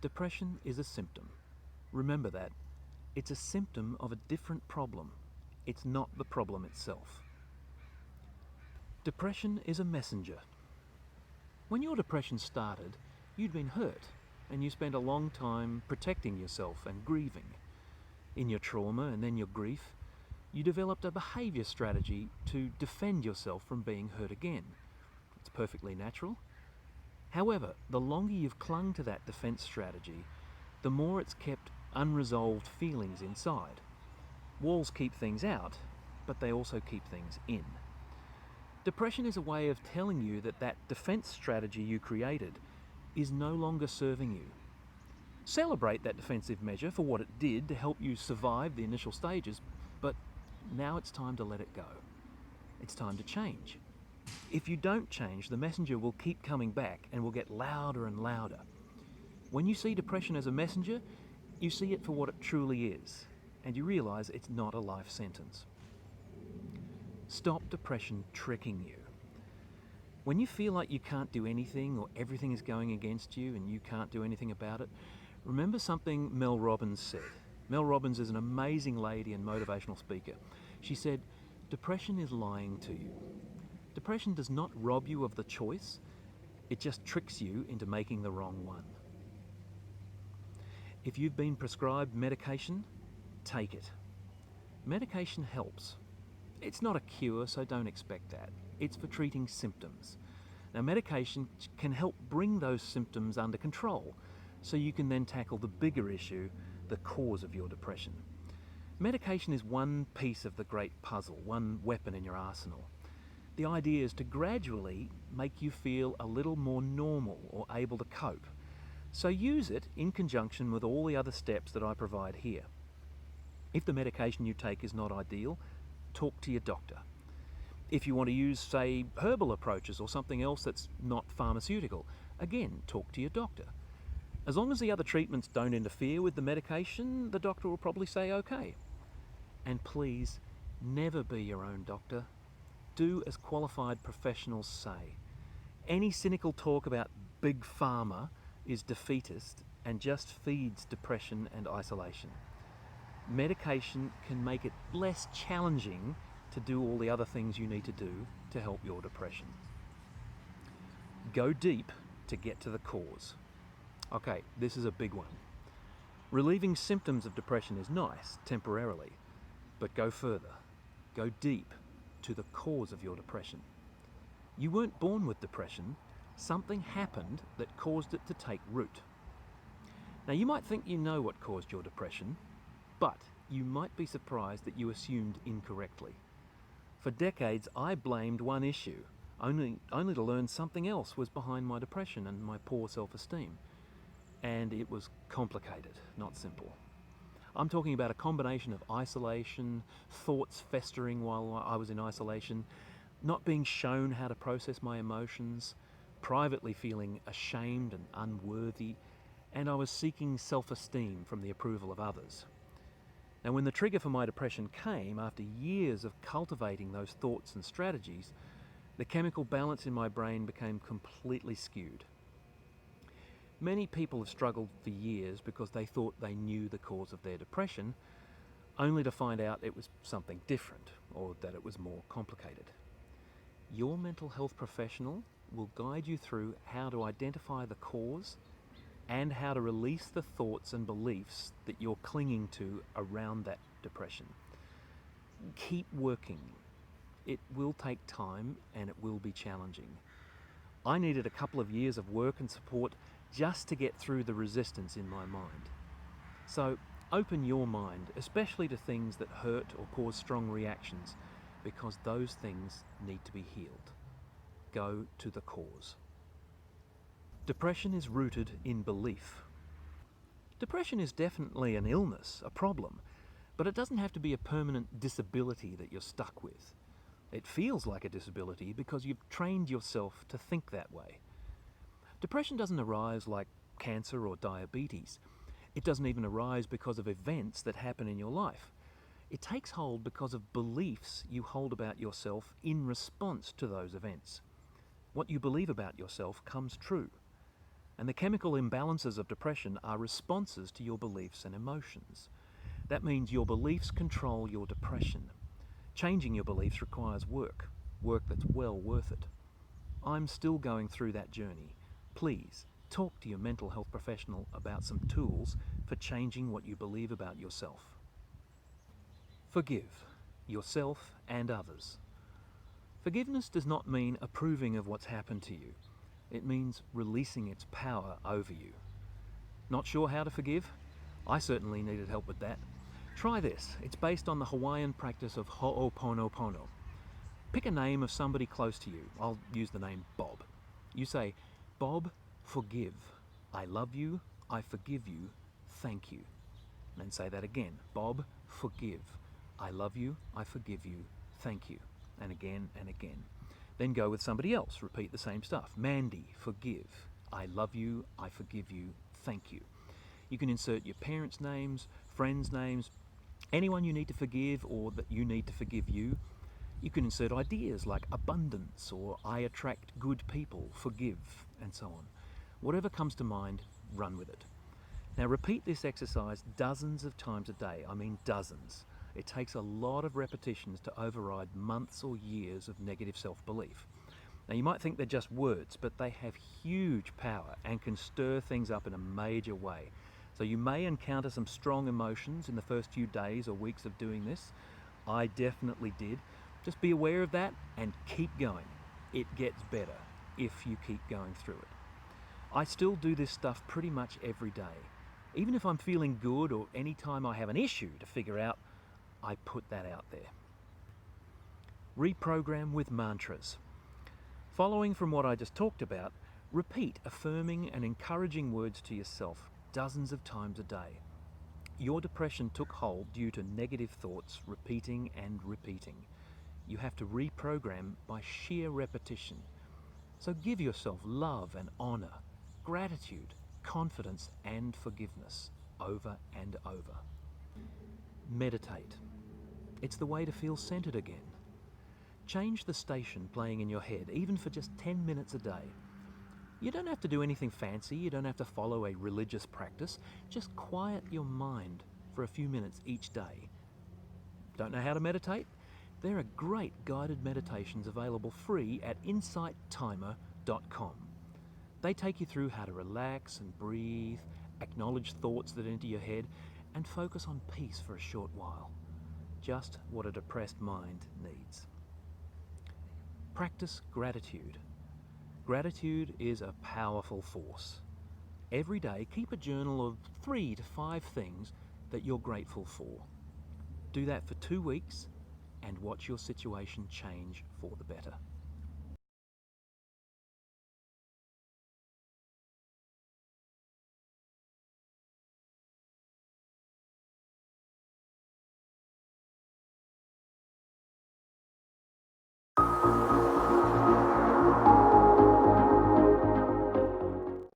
Depression is a symptom. Remember that. It's a symptom of a different problem. It's not the problem itself. Depression is a messenger. When your depression started, you'd been hurt, and you spent a long time protecting yourself and grieving. In your trauma and then your grief, you developed a behaviour strategy to defend yourself from being hurt again. It's perfectly natural. However, the longer you've clung to that defence strategy, the more it's kept unresolved feelings inside. Walls keep things out, but they also keep things in. Depression is a way of telling you that that defence strategy you created is no longer serving you. Celebrate that defensive measure for what it did to help you survive the initial stages, but now it's time to let it go. It's time to change. If you don't change, the messenger will keep coming back and will get louder and louder. When you see depression as a messenger, you see it for what it truly is, and you realise it's not a life sentence. Stop depression tricking you. When you feel like you can't do anything or everything is going against you and you can't do anything about it, remember something Mel Robbins said. Mel Robbins is an amazing lady and motivational speaker. She said, "Depression is lying to you." Depression does not rob you of the choice, it just tricks you into making the wrong one. If you've been prescribed medication, take it. Medication helps. It's not a cure, so don't expect that. It's for treating symptoms. Now, medication can help bring those symptoms under control, so you can then tackle the bigger issue, the cause of your depression. Medication is one piece of the great puzzle, one weapon in your arsenal. The idea is to gradually make you feel a little more normal or able to cope. So use it in conjunction with all the other steps that I provide here. If the medication you take is not ideal, talk to your doctor. If you want to use, say, herbal approaches or something else that's not pharmaceutical, again, talk to your doctor. As long as the other treatments don't interfere with the medication, the doctor will probably say okay. And please, never be your own doctor. Do as qualified professionals say. Any cynical talk about big pharma is defeatist and just feeds depression and isolation. Medication can make it less challenging to do all the other things you need to do to help your depression. Go deep to get to the cause. Okay, this is a big one. Relieving symptoms of depression is nice, temporarily, but go further. Go deep to the cause of your depression. You weren't born with depression. Something happened that caused it to take root. Now, you might think you know what caused your depression, but you might be surprised that you assumed incorrectly. For decades, I blamed one issue, only to learn something else was behind my depression and my poor self-esteem. And it was complicated, not simple. I'm talking about a combination of isolation, thoughts festering while I was in isolation, not being shown how to process my emotions, privately feeling ashamed and unworthy, and I was seeking self-esteem from the approval of others. Now, when the trigger for my depression came, after years of cultivating those thoughts and strategies, the chemical balance in my brain became completely skewed. Many people have struggled for years because they thought they knew the cause of their depression, only to find out it was something different or that it was more complicated. Your mental health professional will guide you through how to identify the cause and how to release the thoughts and beliefs that you're clinging to around that depression. Keep working. It will take time and it will be challenging. I needed a couple of years of work and support just to get through the resistance in my mind. So open your mind, especially to things that hurt or cause strong reactions, because those things need to be healed. Go to the cause. Depression is rooted in belief. Depression is definitely an illness, a problem, but it doesn't have to be a permanent disability that you're stuck with. It feels like a disability because you've trained yourself to think that way. Depression doesn't arise like cancer or diabetes. It doesn't even arise because of events that happen in your life. It takes hold because of beliefs you hold about yourself in response to those events. What you believe about yourself comes true. And the chemical imbalances of depression are responses to your beliefs and emotions. That means your beliefs control your depression. Changing your beliefs requires work that's well worth it. I'm still going through that journey. Please talk to your mental health professional about some tools for changing what you believe about yourself. Forgive yourself and others. Forgiveness does not mean approving of what's happened to you. It means releasing its power over you. Not sure how to forgive? I certainly needed help with that. Try this. It's based on the Hawaiian practice of ho'oponopono. Pick a name of somebody close to you. I'll use the name Bob. You say, Bob, forgive. I love you. I forgive you. Thank you. And then say that again. Bob, forgive. I love you. I forgive you. Thank you. And again and again. Then go with somebody else. Repeat the same stuff. Mandy, forgive. I love you. I forgive you. Thank you. You can insert your parents' names, friends' names, anyone you need to forgive or that you need to forgive you. You can insert ideas like abundance or I attract good people, forgive, and so on. Whatever comes to mind, run with it. Now repeat this exercise dozens of times a day. I mean dozens. It takes a lot of repetitions to override months or years of negative self-belief. Now you might think they're just words, but they have huge power and can stir things up in a major way. So you may encounter some strong emotions in the first few days or weeks of doing this. I definitely did. Just be aware of that and keep going. It gets better if you keep going through it. I still do this stuff pretty much every day. Even if I'm feeling good or any time I have an issue to figure out, I put that out there. Reprogram with mantras. Following from what I just talked about, repeat affirming and encouraging words to yourself dozens of times a day. Your depression took hold due to negative thoughts repeating and repeating. You have to reprogram by sheer repetition. So give yourself love and honor, gratitude, confidence and forgiveness over and over. Meditate. It's the way to feel centered again. Change the station playing in your head, even for just 10 minutes a day. You don't have to do anything fancy, you don't have to follow a religious practice. Just quiet your mind for a few minutes each day. Don't know how to meditate? There are great guided meditations available free at insighttimer.com. They take you through how to relax and breathe, acknowledge thoughts that enter your head, and focus on peace for a short while. Just what a depressed mind needs. Practice gratitude. Gratitude is a powerful force. Every day, keep a journal of 3 to 5 things that you're grateful for. Do that for 2 weeks and watch your situation change for the better.